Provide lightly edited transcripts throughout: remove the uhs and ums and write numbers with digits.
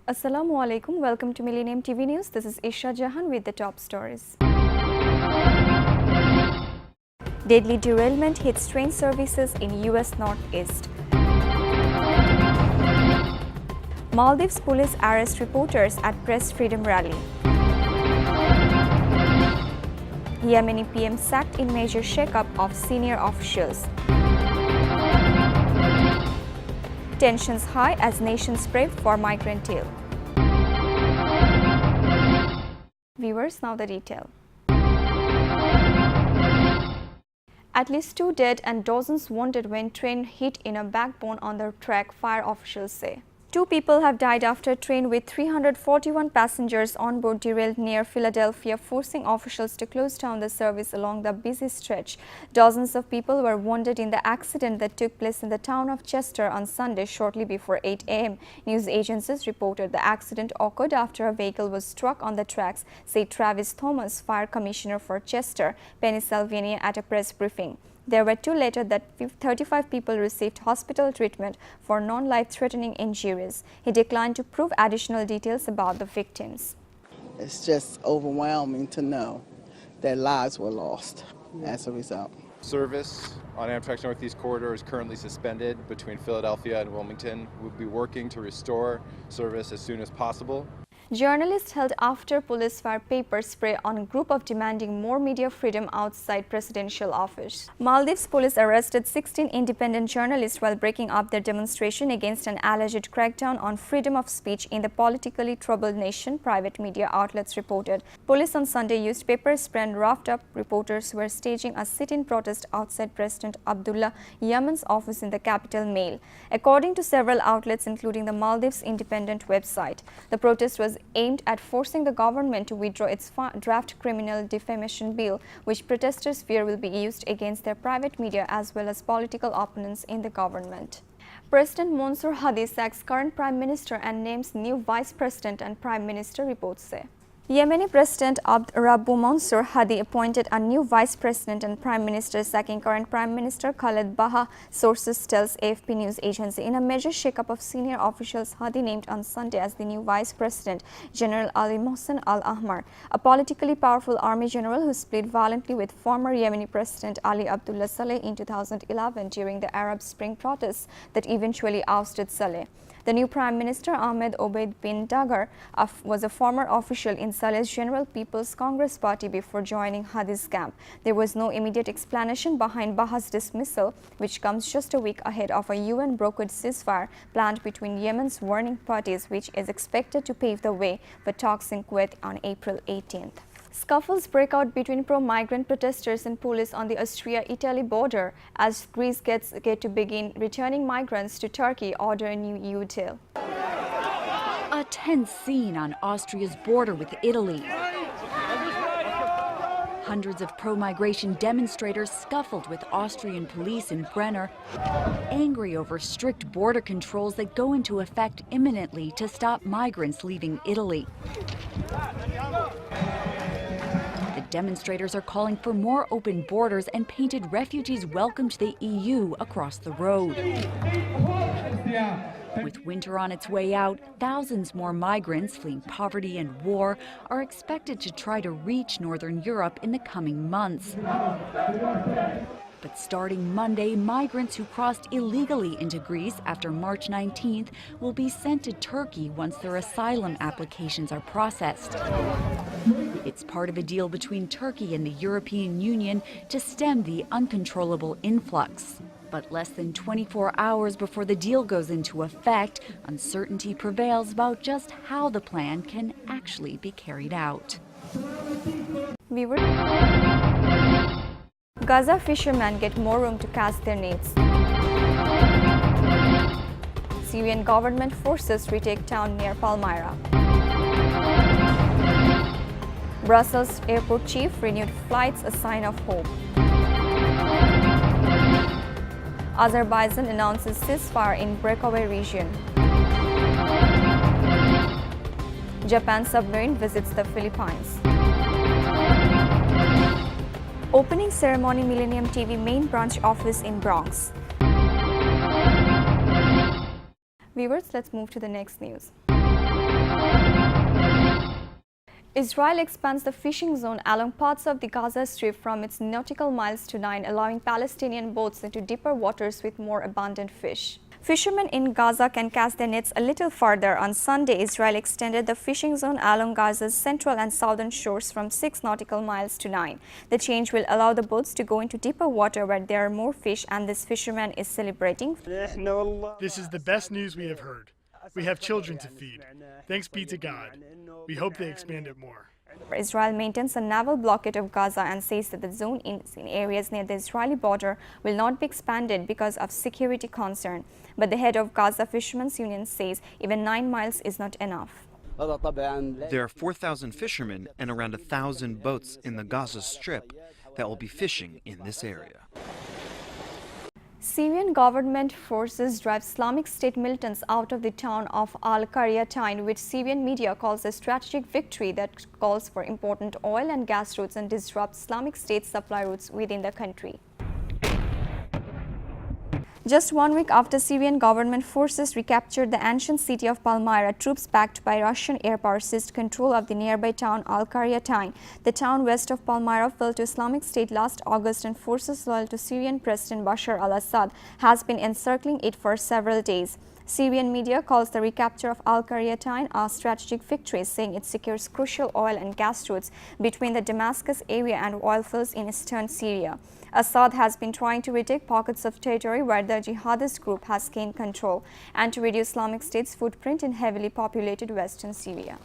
Assalamu alaikum. Welcome to Millennium TV News. This is Isha Jahan with the top stories. Deadly derailment hits train services in US Northeast. Maldives police arrest reporters at press freedom rally. Yemeni PM sacked in major shakeup of senior officials. Tensions high as nations brave for migrant deal. Viewers, now the detail. At least 2 dead and dozens wounded when train hit in a backbone on the track, fire officials say. 2 people have died after a train with 341 passengers on board derailed near Philadelphia, forcing officials to close down the service along the busy stretch. Dozens of people were wounded in the accident that took place in the town of Chester on Sunday shortly before 8 a.m. News agencies reported the accident occurred after a vehicle was struck on the tracks, said Travis Thomas, fire commissioner for Chester, Pennsylvania, at a press briefing. There were 2 later that 35 people received hospital treatment for non-life-threatening injuries. He declined to prove additional details about the victims. It's just overwhelming to know that lives were lost as a result. Service on Amtrak's Northeast Corridor is currently suspended between Philadelphia and Wilmington. We'll be working to restore service as soon as possible. Journalists held after police fire pepper spray on a group of demanding more media freedom outside presidential office. Maldives police arrested 16 independent journalists while breaking up their demonstration against an alleged crackdown on freedom of speech in the politically troubled nation, private media outlets reported. Police on Sunday used pepper spray and roughed up reporters who were staging a sit-in protest outside President Abdullah Yaman's office in the capital Mail. According to several outlets, including the Maldives Independent website, the protest was aimed at forcing the government to withdraw its draft criminal defamation bill, which protesters fear will be used against their private media as well as political opponents in the government. President Mansour Hadi sacks current Prime Minister and names new Vice President and Prime Minister, reports say. Yemeni President Abd Rabbu Mansour Hadi appointed a new Vice President and Prime Minister, sacking current Prime Minister Khaled Baha, sources tells AFP news agency. In a major shakeup of senior officials, Hadi named on Sunday as the new Vice President General Ali Mohsen Al-Ahmar, a politically powerful army general who split violently with former Yemeni President Ali Abdullah Saleh in 2011 during the Arab Spring protests that eventually ousted Saleh. The new Prime Minister, Ahmed Obeid bin Dagar, was a former official in Saleh's General People's Congress Party before joining Hadi's camp. There was no immediate explanation behind Baha's dismissal, which comes just a week ahead of a UN-brokered ceasefire planned between Yemen's warring parties, which is expected to pave the way for talks in Kuwait on April 18th. Scuffles break out between pro-migrant protesters and police on the Austria-Italy border as Greece gets to begin returning migrants to Turkey, order a new EU deal. A tense scene on Austria's border with Italy. Hundreds of pro-migration demonstrators scuffled with Austrian police in Brenner, angry over strict border controls that go into effect imminently to stop migrants leaving Italy. The demonstrators are calling for more open borders and painted refugees welcome to the EU across the road. With winter on its way out, thousands more migrants fleeing poverty and war are expected to try to reach northern Europe in the coming months. But starting Monday, migrants who crossed illegally into Greece after March 19th will be sent to Turkey once their asylum applications are processed. It's part of a deal between Turkey and the European Union to stem the uncontrollable influx. But less than 24 hours before the deal goes into effect, uncertainty prevails about just how the plan can actually be carried out. Gaza fishermen get more room to cast their nets. Syrian government forces retake town near Palmyra. Brussels airport chief renewed flights, a sign of hope. Azerbaijan announces ceasefire in breakaway region. Japan submarine visits the Philippines. Opening ceremony, Millennium TV main branch office in Bronx. Viewers, let's move to the next news. Israel expands the fishing zone along parts of the Gaza Strip from its nautical miles to 9, allowing Palestinian boats into deeper waters with more abundant fish. Fishermen in Gaza can cast their nets a little farther. On Sunday, Israel extended the fishing zone along Gaza's central and southern shores from 6 nautical miles to 9. The change will allow the boats to go into deeper water where there are more fish, and this fisherman is celebrating. This is the best news we have heard. We have children to feed. Thanks be to God. We hope they expand it more. Israel maintains a naval blockade of Gaza and says that the zone in areas near the Israeli border will not be expanded because of security concern. But the head of Gaza Fishermen's Union says even 9 miles is not enough. There are 4,000 fishermen and around 1,000 boats in the Gaza Strip that will be fishing in this area. Syrian government forces drive Islamic State militants out of the town of Al-Qaryatayn, which Syrian media calls a strategic victory that calls for important oil and gas routes and disrupts Islamic State supply routes within the country. Just 1 week after Syrian government forces recaptured the ancient city of Palmyra, troops backed by Russian air power seized control of the nearby town Al-Qaryatayn. The town west of Palmyra fell to Islamic State last August, and forces loyal to Syrian President Bashar al-Assad has been encircling it for several days. Syrian media calls the recapture of Al-Qaryatayn a strategic victory, saying it secures crucial oil and gas routes between the Damascus area and oil fields in eastern Syria. Assad has been trying to retake pockets of territory where the jihadist group has gained control and to reduce Islamic State's footprint in heavily populated western Syria.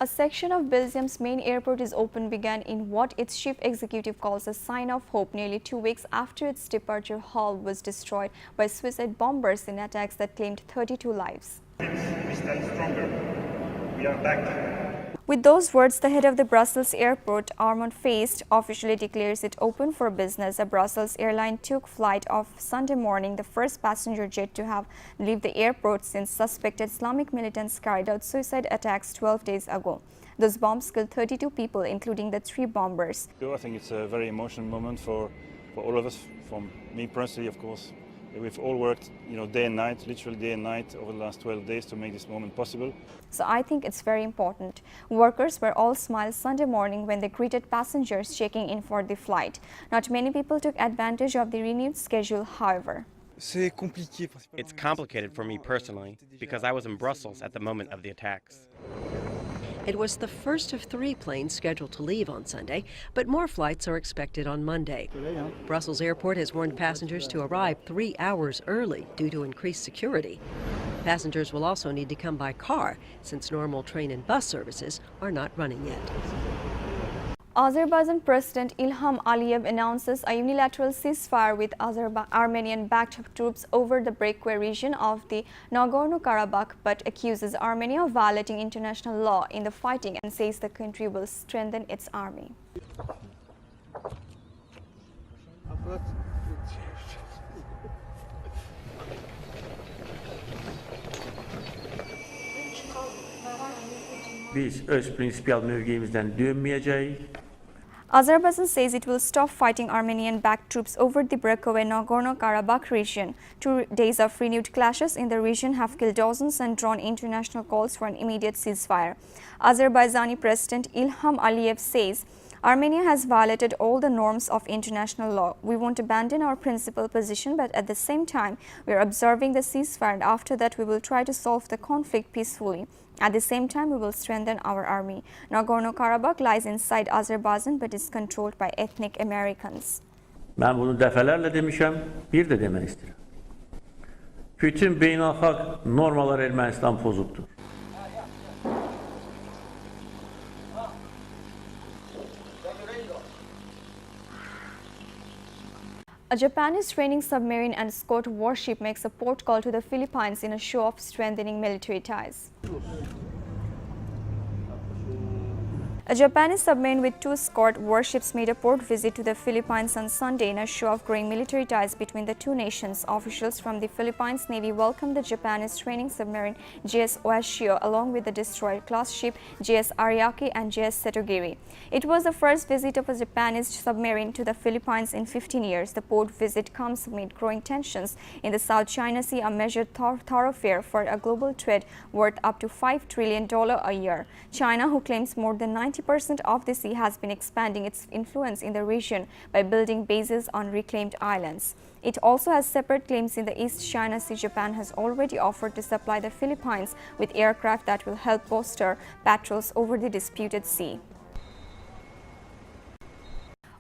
A section of Belgium's main airport is open began in what its chief executive calls a sign of hope nearly 2 weeks after its departure hall was destroyed by suicide bombers in attacks that claimed 32 lives. We stand stronger. We are back. With those words, the head of the Brussels airport, Armand Feist, officially declares it open for business. A Brussels airline took flight of Sunday morning, the first passenger jet to have leave the airport since suspected Islamic militants carried out suicide attacks 12 days ago. Those bombs killed 32 people, including the 3 bombers. I think it's a very emotional moment for all of us, from me personally, of course. We've all worked, day and night, literally day and night over the last 12 days to make this moment possible. So I think it's very important. Workers were all smiles Sunday morning when they greeted passengers checking in for the flight. Not many people took advantage of the renewed schedule, however. It's complicated for me personally because I was in Brussels at the moment of the attacks. It was the first of 3 planes scheduled to leave on Sunday, but more flights are expected on Monday. Brussels Airport has warned passengers to arrive 3 hours early due to increased security. Passengers will also need to come by car, since normal train and bus services are not running yet. Azerbaijan President Ilham Aliyev announces a unilateral ceasefire with Armenian-backed troops over the breakaway region of the Nagorno-Karabakh, but accuses Armenia of violating international law in the fighting and says the country will strengthen its army. Biz öz prinsipiyel mövqeyimizdən dönməyəcəyik. Azerbaijan says it will stop fighting Armenian-backed troops over the breakaway Nagorno-Karabakh region. 2 days of renewed clashes in the region have killed dozens and drawn international calls for an immediate ceasefire. Azerbaijani President Ilham Aliyev says Armenia has violated all the norms of international law. We won't abandon our principal position, but at the same time, we are observing the ceasefire, and after that we will try to solve the conflict peacefully. At the same time, we will strengthen our army. Nagorno-Karabakh lies inside Azerbaijan but is controlled by ethnic Americans. Mən bunu dəfələrlə demişəm, bir də demək istəyirəm. Bütün beynəlxalq normalar Ermənistan pozubdur. A Japanese training submarine and escort warship makes a port call to the Philippines in a show of strengthening military ties. A Japanese submarine with 2 escort warships made a port visit to the Philippines on Sunday in a show of growing military ties between the two nations. Officials from the Philippines Navy welcomed the Japanese training submarine JS Oashio along with the destroyer-class ship JS Ariake and JS Setogiri. It was the first visit of a Japanese submarine to the Philippines in 15 years. The port visit comes amid growing tensions in the South China Sea, a measured thoroughfare for a global trade worth up to $5 trillion a year. China, who claims more than 90% of the sea, has been expanding its influence in the region by building bases on reclaimed islands. It also has separate claims in the East China Sea. Japan has already offered to supply the Philippines with aircraft that will help bolster patrols over the disputed sea.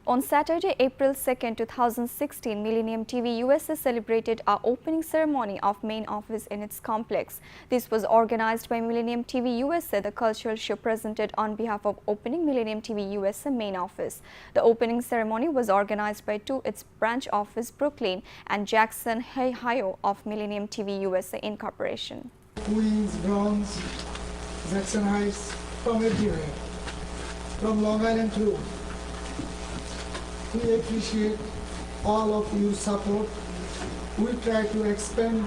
On Saturday, April 2, 2016, Millennium TV USA celebrated our opening ceremony of main office in its complex. This was organized by Millennium TV USA. The cultural show presented on behalf of opening Millennium TV USA main office. The opening ceremony was organized by its branch office, Brooklyn and Jackson, Ohio of Millennium TV USA Incorporation. Queens, Bronx, Jackson Heights, from everywhere, from Long Island too. We appreciate all of your support. We try to expand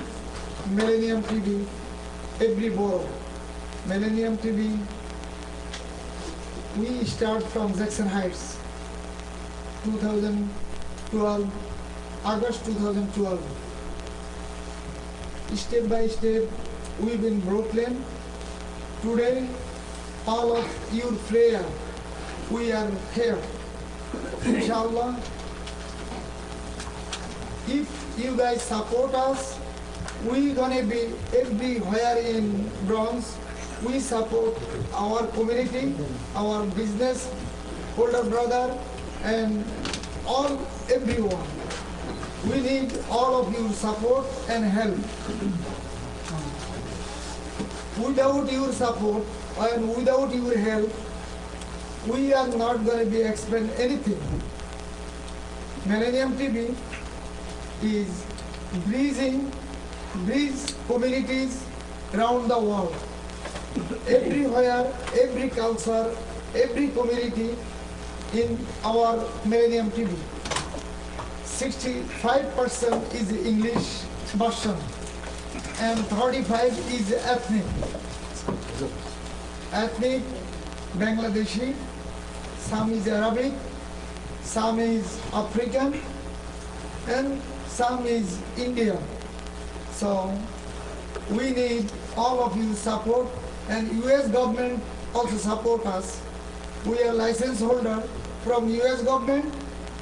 Millennium TV every borough. Millennium TV, we start from Jackson Heights, 2012, August 2012. Step by step, we've been Brooklyn. Today, all of your prayer, we are here. Inshallah, if you guys support us, we're gonna be everywhere in Bronx. We support our community, our business, older brother, and everyone. We need all of your support and help. Without your support and without your help, we are not going to be expand anything. Millennium TV is bridge communities around the world. Everywhere, every culture, every community in our Millennium TV. 65% is English version and 35 is ethnic. Ethnic, Bangladeshi, some is Arabic, some is African, and some is Indian. So we need all of you support, and US government also support us. We are license holder from US government.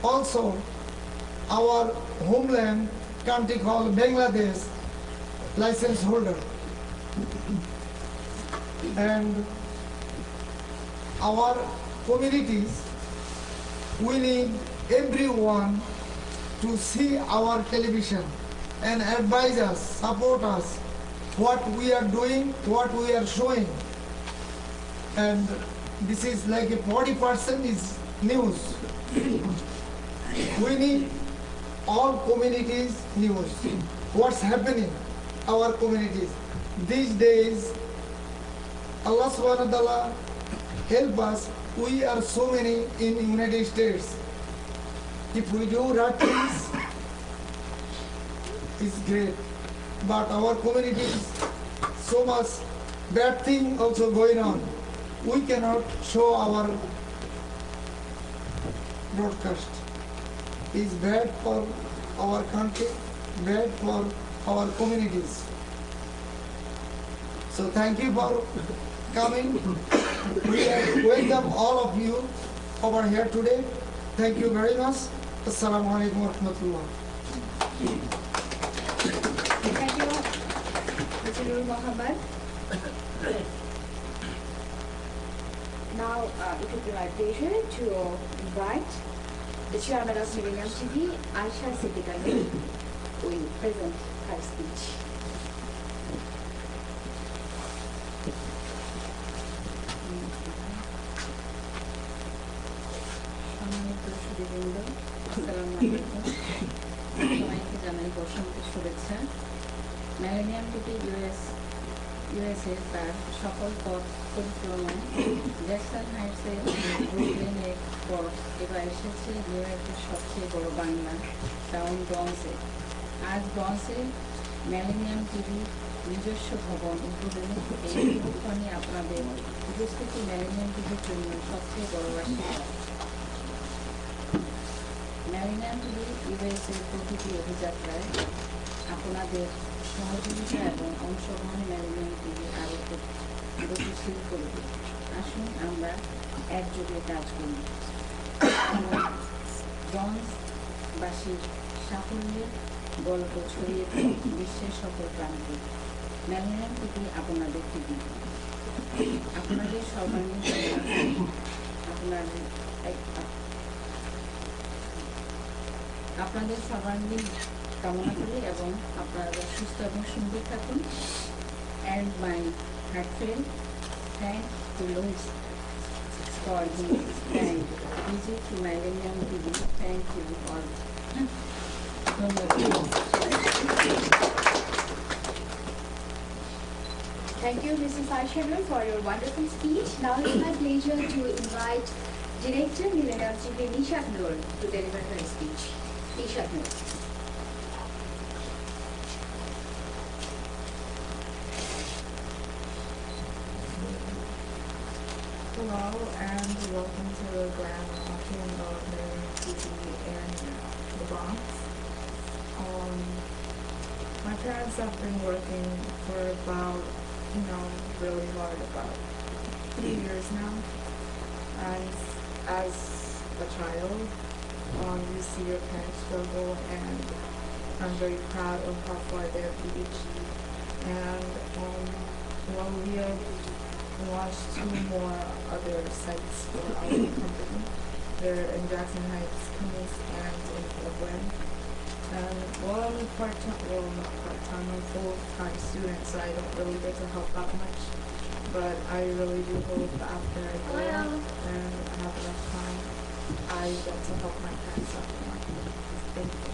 Also our homeland country called Bangladesh license holder. And our communities, we need everyone to see our television and advise us, support us, what we are doing, what we are showing. And this is like a 40% is news. We need all communities news. What's happening our communities. These days, Allah subhanahu wa ta'ala help us. We are so many in United States. If we do right things, it's great. But our communities, so much bad thing also going on. We cannot show our broadcast. It's bad for our country, bad for our communities. So thank you for coming. We welcome all of you over here today. Thank you very much. Assalamu alaikum wa rahmatullah. Thank you, Mr. Nur Mohammed. Now, it would be my pleasure to invite the chairman of Millennium TV, Aisha Siddiqui, who will present her speech. সবাইকে জানাই বসন্তের শুভেচ্ছা। Millennium TV USA তার সকল পথ পরিক্রমায় Jackson Heights USA ব্রুকলিনে পর এবার এসেছে নিউ ইয়র্কের সবচেয়ে বড় বাংলা টাউন ব্রঞ্জে। আজ ব্রঞ্জে মিলেনিয়াম টিভি নিজস্ব ভবন উদ্বোধনী এই অনুষ্ঠানে আপনাদের উপস্থিতি মিলেনিয়াম টিভির জন্য সবচেয়ে বড় আশীর্বাদ। মিলেনিয়াম টিভি ইউএসএর প্রতিটি অভিযাত্রায় আপনাদের সহযোগিতা এবং অংশগ্রহণ মিলেনিয়াম টিভি আরও গতিশীল করবে। আসুন আমরা একযোগে কাজ করি। ব্রঞ্জবাসীর সাফল্যের গল্প ছড়িয়ে দিন বিশ্বের সকল প্রান্তে। মিলেনিয়াম টিভি আপনাদের টিভি। আপনাদের সর্বাঙ্গীন আপনাদের সর্বাঙ্গীন কামনা করি এবং আপনারা সুস্থ এবং সুন্দর থাকুন। And my heartfelt thanks to Louis for his kind visit to Millennium TV. Thank you all. Thank you, Mrs. Aishanur, for your wonderful speech. Now it's my pleasure to invite Director Millennium TV Nishat Noor to deliver her speech. Nishat Noor. Hello and welcome to the grand opening of Millennium TV in the Bronx. My parents have been working for about, really hard, about 3 years now. And as a child, you see your parents struggle, and I'm very proud of how far they have reached. And we have launched 2 more other sites for our company. They're in Jackson Heights, Queens, and in Brooklyn. And I'm not part-time, I'm a full-time student, so I don't really get to help out much. But I really do hope that after I go and I have enough time, I get to help my parents out more. Thank you.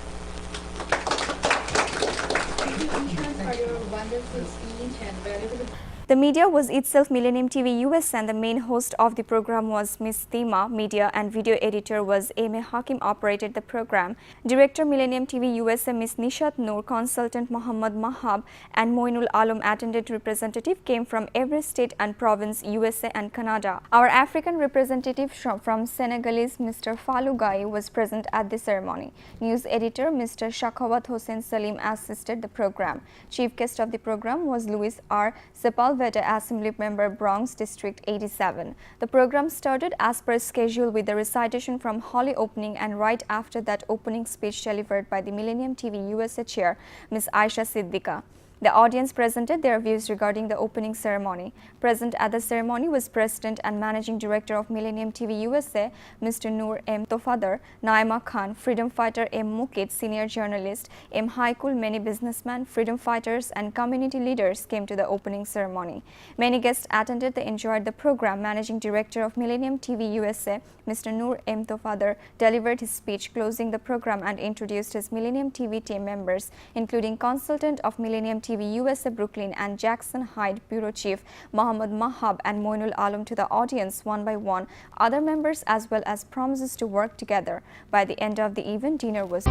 Thank you, Nishat, for your wonderful speech and valuable. The media was itself Millennium TV US, and the main host of the program was Ms. Thema. Media and video editor was A.M.A. Hakim operated the program. Director Millennium TV USA Ms. Nishat Noor, consultant Muhammad Mahab and Moinul Alam attended. Representative came from every state and province, USA and Canada. Our African representative from Senegalese Mr. Falou Gaye was present at the ceremony. News editor Mr. Shakhawat Hossein Salim assisted the program. Chief guest of the program was Louis R. Sepulveda, Assembly Member, Bronx District 87. The program started as per schedule with the recitation from Holy Opening, and right after that opening speech delivered by the Millennium TV USA Chair, Ms. Aisha Siddiqa. The audience presented their views regarding the opening ceremony. Present at the ceremony was President and Managing Director of Millennium TV USA, Mr. Noor M. Tofadar, Naima Khan, freedom fighter M. Mukid, senior journalist M. Haikul, many businessmen, freedom fighters and community leaders came to the opening ceremony. Many guests attended. They enjoyed the program. Managing Director of Millennium TV USA, Mr. Noor M. Tofadar, delivered his speech closing the program and introduced his Millennium TV team members, including consultant of Millennium TV USA Brooklyn and Jackson Heights Bureau Chief Muhammad Mahab and Moinul Alam to the audience one by one, other members, as well as promises to work together. By the end of the event, dinner was.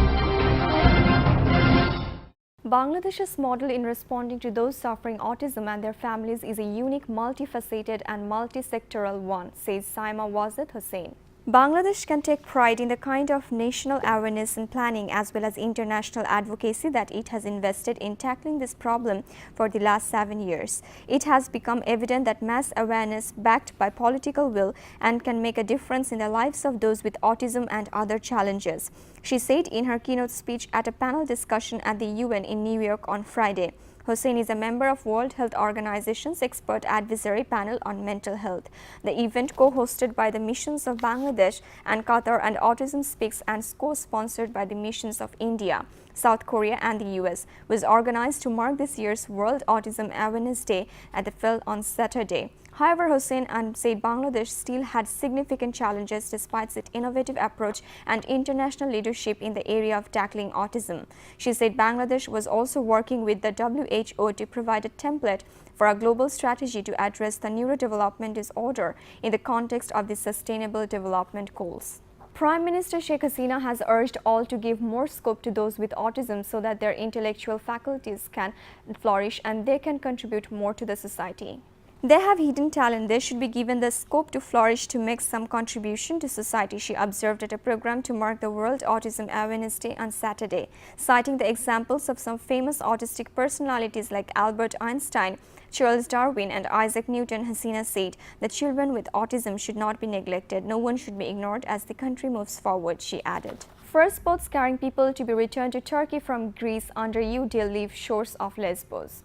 Bangladesh's model in responding to those suffering autism and their families is a unique, multifaceted and multi-sectoral one, says Saima Wazid Hussain. Bangladesh can take pride in the kind of national awareness and planning as well as international advocacy that it has invested in tackling this problem for the last 7 years. It has become evident that mass awareness backed by political will and can make a difference in the lives of those with autism and other challenges. She said in her keynote speech at a panel discussion at the UN in New York on Friday. Hussain is a member of World Health Organization's expert advisory panel on mental health. The event, co-hosted by the missions of Bangladesh and Qatar and Autism Speaks and co-sponsored by the missions of India, South Korea and the US, was organized to mark this year's World Autism Awareness Day at the Phil on Saturday. However, Hussein said Bangladesh still had significant challenges despite its innovative approach and international leadership in the area of tackling autism. She said Bangladesh was also working with the WHO to provide a template for a global strategy to address the neurodevelopment disorder in the context of the Sustainable Development Goals. Prime Minister Sheikh Hasina has urged all to give more scope to those with autism so that their intellectual faculties can flourish and they can contribute more to the society. They have hidden talent. They should be given the scope to flourish to make some contribution to society, she observed at a program to mark the World Autism Awareness Day on Saturday. Citing the examples of some famous autistic personalities like Albert Einstein, Charles Darwin and Isaac Newton, Hasina said that children with autism should not be neglected. No one should be ignored as the country moves forward, she added. First boats carrying people to be returned to Turkey from Greece under EU deal leave shores of Lesbos.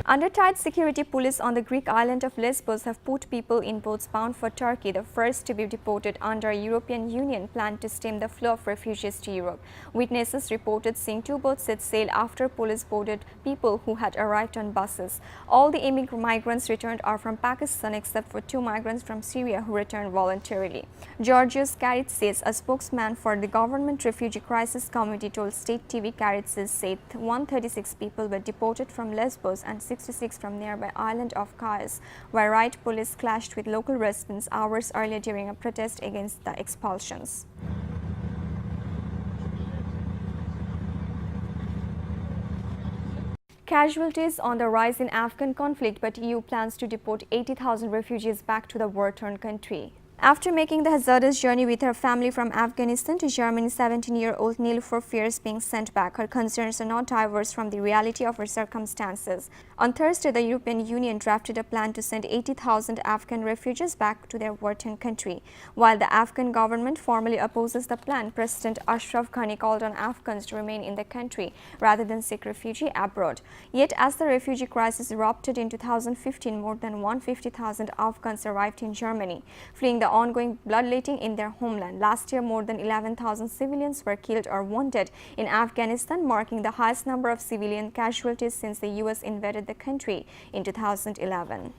Under tight security, police on the Greek island of Lesbos have put people in boats bound for Turkey, the first to be deported under a European Union plan to stem the flow of refugees to Europe. Witnesses reported seeing two boats set sail after police boarded people who had arrived on buses. All the migrants returned are from Pakistan except for two migrants from Syria who returned voluntarily. Georgios Karitsis, a spokesman for the Government Refugee Crisis Committee, told State TV Karitsis said 136 people were deported from Lesbos and 66 from nearby island of Chios, where riot police clashed with local residents hours earlier during a protest against the expulsions. Casualties on the rise in Afghan conflict, but EU plans to deport 80,000 refugees back to the war-torn country. After making the hazardous journey with her family from Afghanistan to Germany, 17-year-old Nilüfer fears being sent back. Her concerns are not diverse from the reality of her circumstances. On Thursday, the European Union drafted a plan to send 80,000 Afghan refugees back to their war-torn country. While the Afghan government formally opposes the plan, President Ashraf Ghani called on Afghans to remain in the country rather than seek refuge abroad. Yet, as the refugee crisis erupted in 2015, more than 150,000 Afghans arrived in Germany, fleeing the ongoing bloodletting in their homeland. Last year, more than 11,000 civilians were killed or wounded in Afghanistan, marking the highest number of civilian casualties since the US invaded the country in 2011.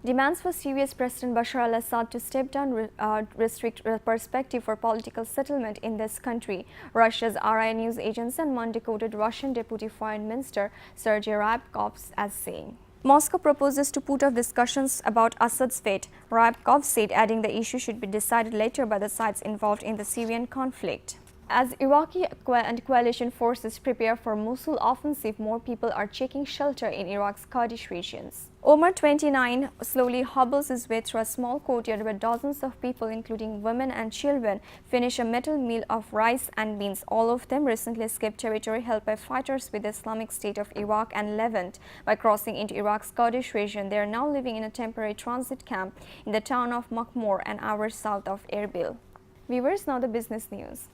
Demands for Syria's President Bashar al-Assad to step down restrict perspective for political settlement in this country. Russia's RIA news agency on Monday quoted Russian Deputy Foreign Minister Sergei Ryabkov as saying, Moscow proposes to put off discussions about Assad's fate, Ryabkov said, adding the issue should be decided later by the sides involved in the Syrian conflict. As Iraqi and coalition forces prepare for Mosul offensive, more people are taking shelter in Iraq's Kurdish regions. Omar, 29, slowly hobbles his way through a small courtyard where dozens of people, including women and children, finish a metal meal of rice and beans. All of them recently escaped territory held by fighters with the Islamic State of Iraq and Levant. By crossing into Iraq's Kurdish region, they are now living in a temporary transit camp in the town of Makmur, an hour south of Erbil. Viewers, now the business news.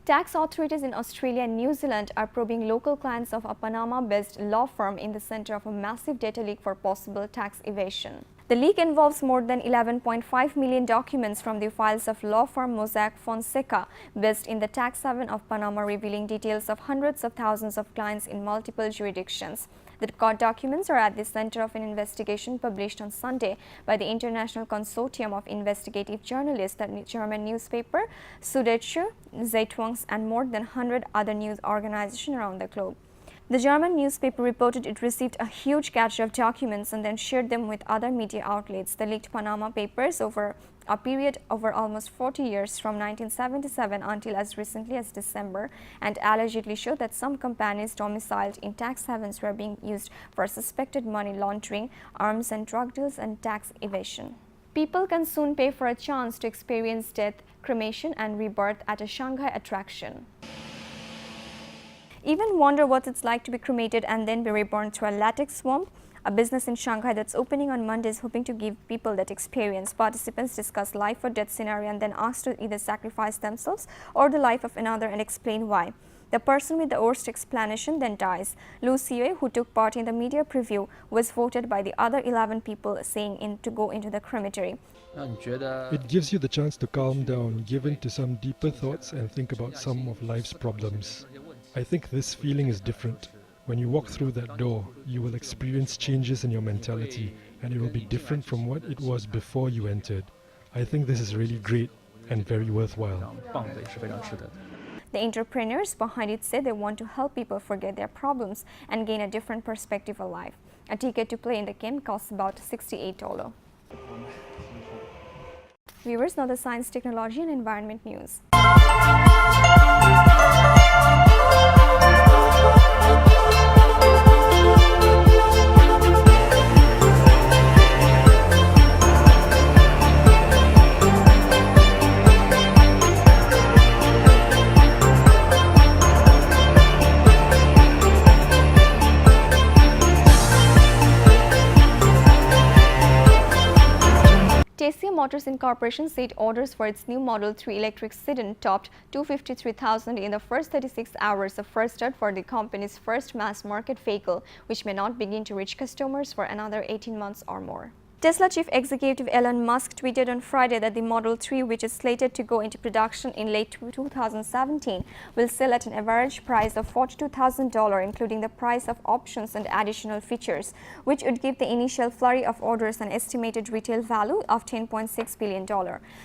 Tax authorities in Australia and New Zealand are probing local clients of a Panama-based law firm in the center of a massive data leak for possible tax evasion. The leak involves more than 11.5 million documents from the files of law firm Mossack Fonseca, based in the tax haven of Panama, revealing details of hundreds of thousands of clients in multiple jurisdictions. The court documents are at the center of an investigation published on Sunday by the International Consortium of Investigative Journalists, the German newspaper Süddeutsche Zeitung, and more than 100 other news organizations around the globe. The German newspaper reported it received a huge cache of documents and then shared them with other media outlets. The leaked Panama Papers over a period over almost 40 years from 1977 until as recently as December, and allegedly showed that some companies domiciled in tax havens were being used for suspected money laundering, arms and drug deals, and tax evasion. People can soon pay for a chance to experience death, cremation and rebirth at a Shanghai attraction. Even wonder what it's like to be cremated and then be reborn through a latex swamp? A business in Shanghai that's opening on Monday is hoping to give people that experience. Participants discuss life or death scenario and then asked to either sacrifice themselves or the life of another and explain why. The person with the worst explanation then dies. Lu Xie, who took part in the media preview, was voted by the other 11 people saying to go into the crematory. It gives you the chance to calm down, give in to some deeper thoughts and think about some of life's problems. I think this feeling is different. When you walk through that door, you will experience changes in your mentality and it will be different from what it was before you entered. I think this is really great and very worthwhile. The entrepreneurs behind it say they want to help people forget their problems and gain a different perspective of life. A ticket to play in the game costs about $68. Viewers, now the science, technology and environment news. Tesla Motors Incorporation said orders for its new Model 3 electric sedan topped 253,000 in the first 36 hours, a first start for the company's first mass-market vehicle, which may not begin to reach customers for another 18 months or more. Tesla chief executive Elon Musk tweeted on Friday that the Model 3, which is slated to go into production in late 2017, will sell at an average price of $42,000, including the price of options and additional features, which would give the initial flurry of orders an estimated retail value of $10.6 billion.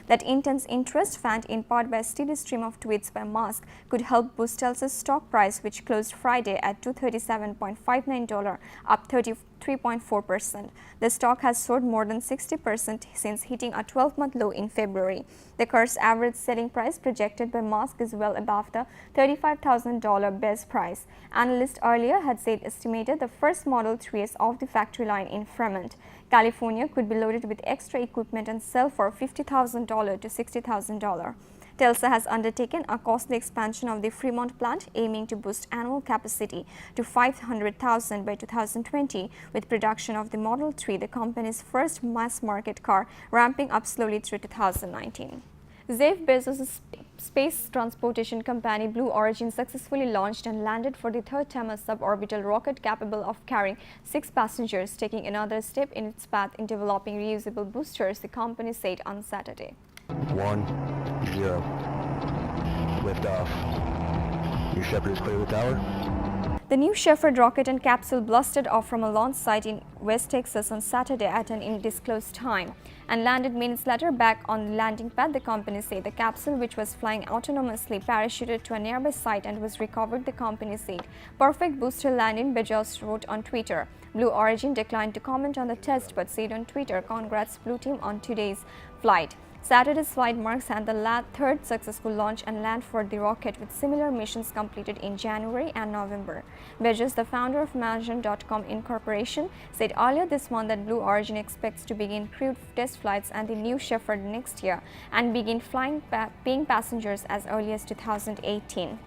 That intense interest, fanned in part by a steady stream of tweets by Musk, could help boost Tesla's stock price, which closed Friday at $237.59, up 3.4%. The stock has soared more than 60% since hitting a 12-month low in February. The car's average selling price projected by Musk is well above the $35,000 base price. Analysts earlier had said estimated the first Model 3 is off the factory line in Fremont, California, could be loaded with extra equipment and sell for $50,000 to $60,000. Tesla has undertaken a costly expansion of the Fremont plant, aiming to boost annual capacity to 500,000 by 2020, with production of the Model 3, the company's first mass-market car, ramping up slowly through 2019. Jeff Bezos' space transportation company Blue Origin successfully launched and landed for the third time a suborbital rocket capable of carrying 6 passengers, taking another step in its path in developing reusable boosters, the company said on Saturday. 1-0. Liftoff. New Shepard is clear with tower. The New Shepard rocket and capsule blasted off from a launch site in West Texas on Saturday at an undisclosed time and landed minutes later back on the landing pad, the company said. The capsule, which was flying autonomously, parachuted to a nearby site and was recovered, the company said. Perfect booster landing, Bezos wrote on Twitter. Blue Origin declined to comment on the test but said on Twitter, "Congrats Blue Team on today's flight." Saturday's flight marks the third successful launch and land for the rocket, with similar missions completed in January and November. Bezos, the founder of Amazon.com Incorporation, said earlier this month that Blue Origin expects to begin crewed test flights and the New Shepard next year and begin flying paying passengers as early as 2018.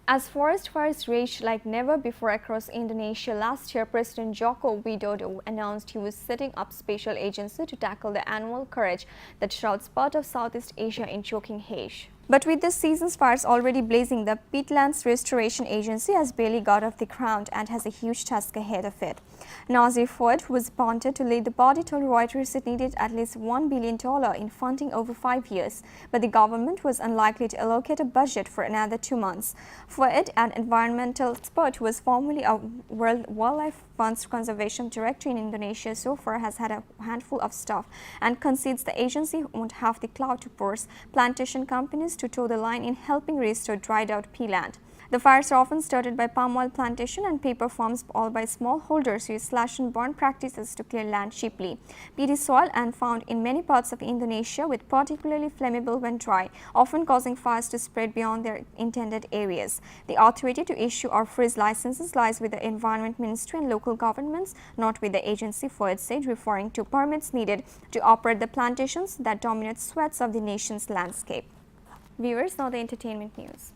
As forest fires raged like never before across Indonesia last year, President Joko Widodo announced he was setting up a special agency to tackle the annual scourge that shrouds part of Southeast Asia in choking haze. But with the season's fires already blazing, the Peatlands Restoration Agency has barely got off the ground and has a huge task ahead of it. Nazir Fouad, who was appointed to lead the body, told Reuters it needed at least $1 billion in funding over 5 years, but the government was unlikely to allocate a budget for another 2 months. Fouad, an environmental expert who was formerly a World Wildlife Fund's conservation director in Indonesia, so far has had a handful of staff and concedes the agency won't have the clout to force plantation companies to toe the line in helping restore dried out peatland. The fires are often started by palm oil plantation and paper farms, all by smallholders who use slash and burn practices to clear land cheaply. Peat is soil and found in many parts of Indonesia, with particularly flammable when dry, often causing fires to spread beyond their intended areas. The authority to issue or freeze licenses lies with the Environment Ministry and local governments, not with the agency, Fouad said, referring to permits needed to operate the plantations that dominate swaths of the nation's landscape. Viewers, now the entertainment news.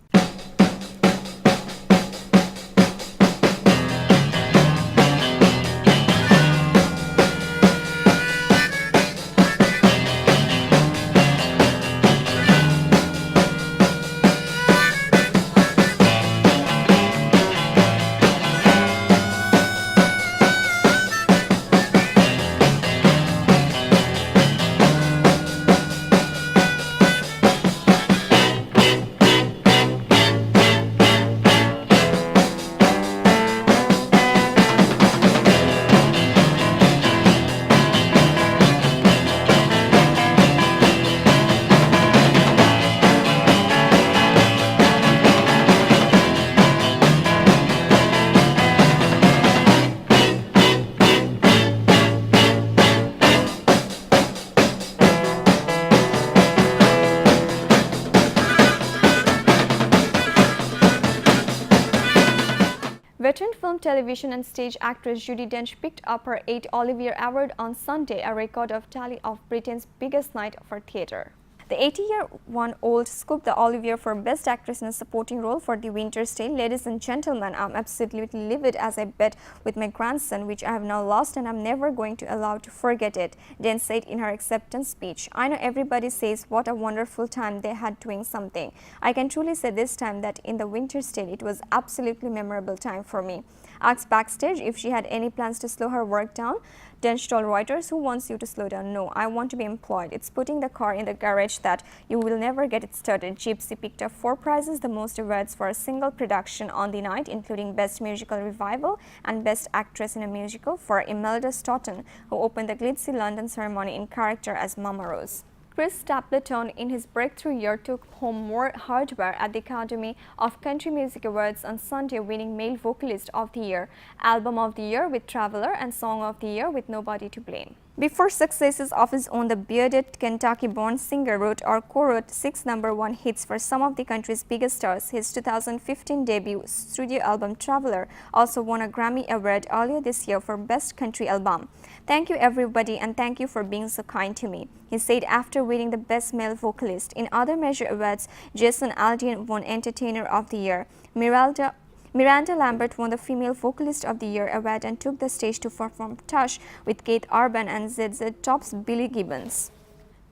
Veteran film, television and stage actress Judi Dench picked up her 8th Olivier Award on Sunday, a record of tally of Britain's biggest night for theatre. The 80-year-old scooped the Olivier for Best Actress in a Supporting Role for The Winter's Tale. Ladies and gentlemen, I'm absolutely livid as I bet with my grandson, which I have now lost and I'm never going to allow to forget it, Dench said in her acceptance speech. I know everybody says what a wonderful time they had doing something. I can truly say this time that in The Winter's Tale, it was absolutely memorable time for me. Asked backstage if she had any plans to slow her work down, Dench told Reuters, "Who wants you to slow down? No, I want to be employed. It's putting the car in the garage that you will never get it started." Gypsy picked up 4 prizes, the most awards for a single production on the night, including Best Musical Revival and Best Actress in a Musical for Imelda Staunton, who opened the glitzy London ceremony in character as Mama Rose. Chris Stapleton, in his breakthrough year, took home more hardware at the Academy of Country Music Awards on Sunday, winning Male Vocalist of the Year, Album of the Year with Traveler, and Song of the Year with Nobody to Blame. Before successes of his own, the bearded Kentucky-born singer wrote or co-wrote 6 #1 hits for some of the country's biggest stars. His 2015 debut studio album Traveler also won a Grammy Award earlier this year for Best Country Album. "Thank you everybody and thank you for being so kind to me," he said after winning the Best Male Vocalist. In other major awards, Jason Aldean won Entertainer of the Year. Miranda Lambert won the Female Vocalist of the Year award and took the stage to perform Tush with Keith Urban and ZZ Top's Billy Gibbons.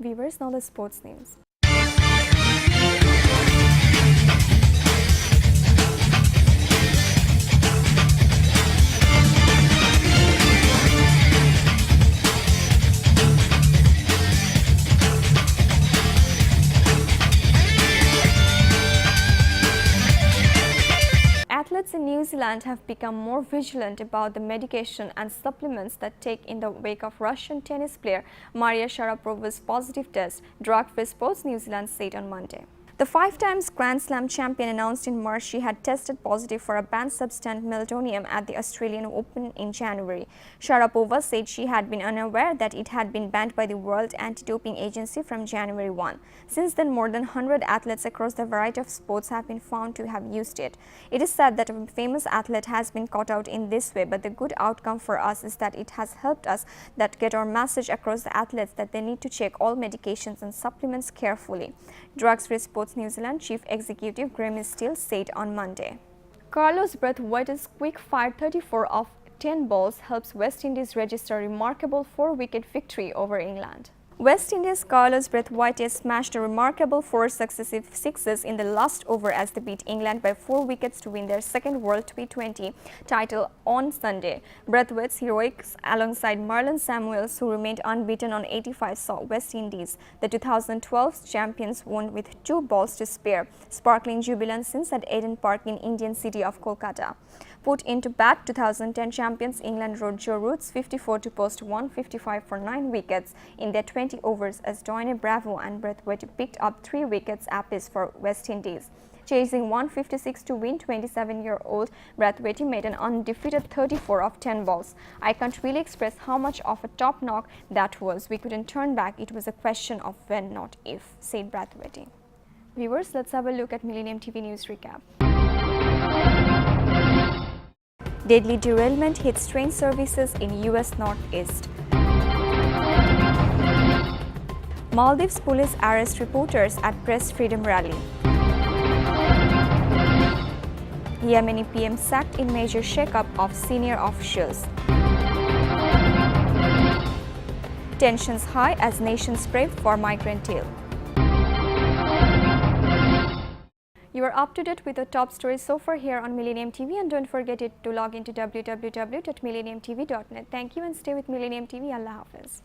Viewers, now the sports news. Athletes in New Zealand have become more vigilant about the medication and supplements that take in the wake of Russian tennis player Maria Sharapova's positive test, Drug-Free Sports New Zealand said on Monday. The 5-time Grand Slam champion announced in March she had tested positive for a banned substance meldonium at the Australian Open in January. Sharapova said she had been unaware that it had been banned by the World Anti-Doping Agency from January 1. Since then, more than 100 athletes across the variety of sports have been found to have used it. It is said that a famous athlete has been caught out in this way, but the good outcome for us is that it has helped us that get our message across the athletes that they need to check all medications and supplements carefully. Drugs-Free Sports New Zealand Chief Executive Graeme Steele said on Monday. Carlos Brathwaite's quick-fire 34 of 10 balls helps West Indies register a remarkable 4-wicket victory over England. West Indies' Carlos Brathwaite smashed a remarkable 4 successive sixes in the last over as they beat England by 4 wickets to win their second World T20 title on Sunday. Brathwaite's heroics alongside Marlon Samuels, who remained unbeaten on 85, saw West Indies, the 2012 champions, won with 2 balls to spare, sparkling jubilant scenes at Eden Park in Indian city of Kolkata. Put into bat, 2010 champions England rode Joe Root's 54 to post 155 for 9 wickets in their 20 overs as Dwayne Bravo and Brathwaite picked up 3 wickets apiece for West Indies. Chasing 156 to win, 27-year-old Brathwaite made an undefeated 34 of 10 balls. "I can't really express how much of a top knock that was. We couldn't turn back. It was a question of when, not if," said Brathwaite. Viewers, let's have a look at Millennium TV News Recap. Deadly derailment hits train services in U.S. Northeast. Maldives police arrest reporters at press freedom rally. Yemeni PM sacked in major shakeup of senior officials. Tensions high as nations pray for migrant deal. You are up to date with the top stories so far here on Millennium TV, and don't forget to log into www.millenniumtv.net. Thank you and stay with Millennium TV. Allah Hafiz.